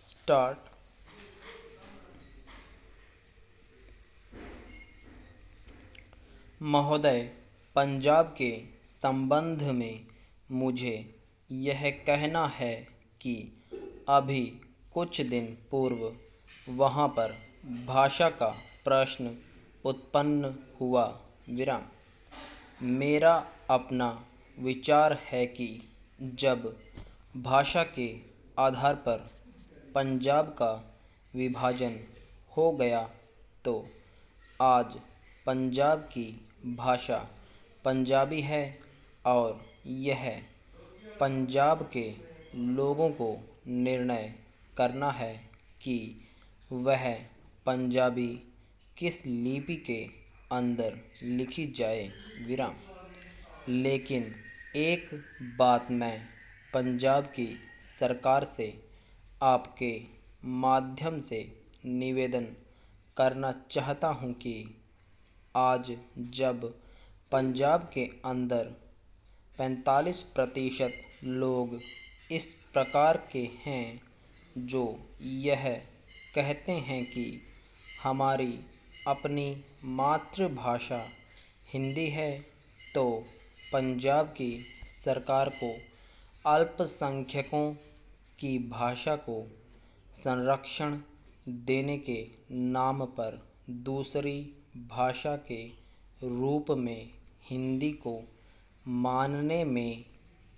Start. महोदय, पंजाब के संबंध में मुझे यह कहना है कि अभी कुछ दिन पूर्व वहाँ पर भाषा का प्रश्न उत्पन्न हुआ। मेरा अपना विचार है कि जब भाषा के आधार पर पंजाब का विभाजन हो गया तो आज पंजाब की भाषा पंजाबी है और यह पंजाब के लोगों को निर्णय करना है कि वह पंजाबी किस लिपि के अंदर लिखी जाए। लेकिन एक बात मैं पंजाब की सरकार से आपके माध्यम से निवेदन करना चाहता हूँ कि आज जब पंजाब के अंदर 45% लोग इस प्रकार के हैं जो यह कहते हैं कि हमारी अपनी मातृभाषा हिंदी है, तो पंजाब की सरकार को अल्पसंख्यकों की भाषा को संरक्षण देने के नाम पर दूसरी भाषा के रूप में हिंदी को मानने में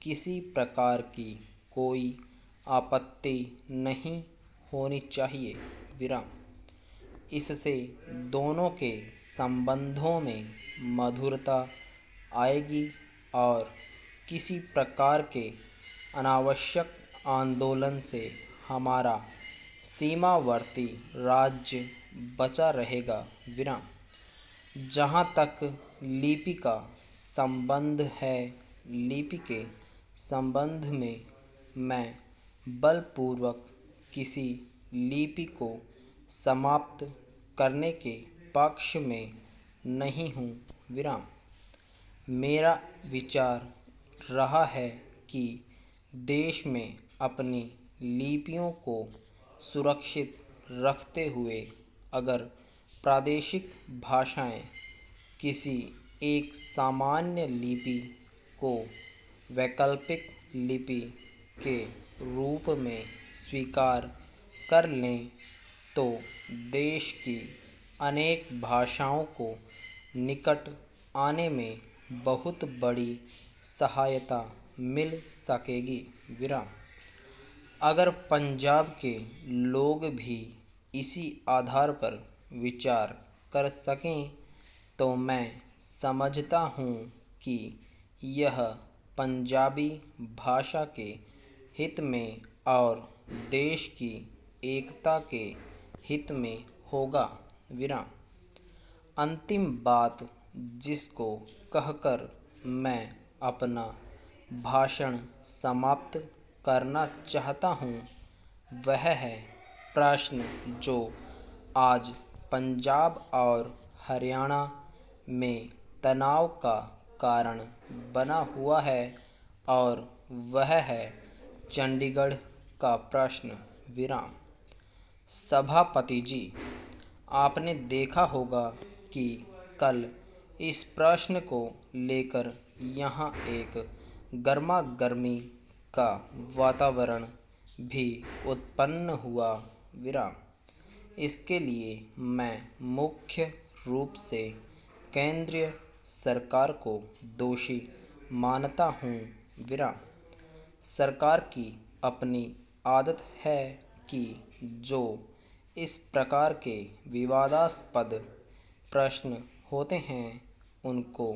किसी प्रकार की कोई आपत्ति नहीं होनी चाहिए। इससे दोनों के संबंधों में मधुरता आएगी और किसी प्रकार के अनावश्यक आंदोलन से हमारा सीमावर्ती राज्य बचा रहेगा। जहाँ तक लिपि का संबंध है, लिपि के संबंध में मैं बलपूर्वक किसी लिपि को समाप्त करने के पक्ष में नहीं हूँ। मेरा विचार रहा है कि देश में अपनी लिपियों को सुरक्षित रखते हुए अगर प्रादेशिक भाषाएं किसी एक सामान्य लिपि को वैकल्पिक लिपि के रूप में स्वीकार कर लें तो देश की अनेक भाषाओं को निकट आने में बहुत बड़ी सहायता मिल सकेगी। अगर पंजाब के लोग भी इसी आधार पर विचार कर सकें तो मैं समझता हूँ कि यह पंजाबी भाषा के हित में और देश की एकता के हित में होगा। अंतिम बात जिसको कहकर मैं अपना भाषण समाप्त करना चाहता हूँ वह है प्रश्न जो आज पंजाब और हरियाणा में तनाव का कारण बना हुआ है और वह है चंडीगढ़ का प्रश्न। सभापति जी, आपने देखा होगा कि कल इस प्रश्न को लेकर यहाँ एक गर्मागर्मी का वातावरण भी उत्पन्न हुआ। इसके लिए मैं मुख्य रूप से केंद्रीय सरकार को दोषी मानता हूँ। सरकार की अपनी आदत है कि जो इस प्रकार के विवादास्पद प्रश्न होते हैं उनको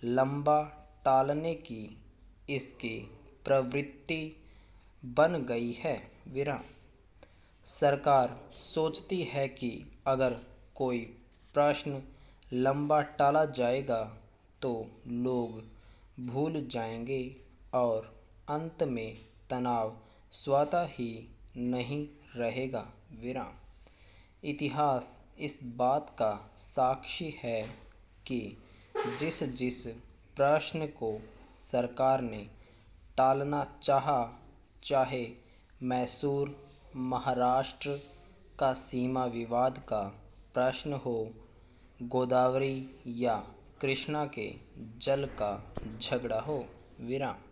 लंबा टालने की इसकी प्रवृत्ति बन गई है। सरकार सोचती है कि अगर कोई प्रश्न लंबा टाला जाएगा तो लोग भूल जाएंगे और अंत में तनाव स्वतः ही नहीं रहेगा। इतिहास इस बात का साक्षी है कि जिस जिस प्रश्न को सरकार ने टालना चाहा, चाहे मैसूर महाराष्ट्र का सीमा विवाद का प्रश्न हो, गोदावरी या कृष्णा के जल का झगड़ा हो। विराम।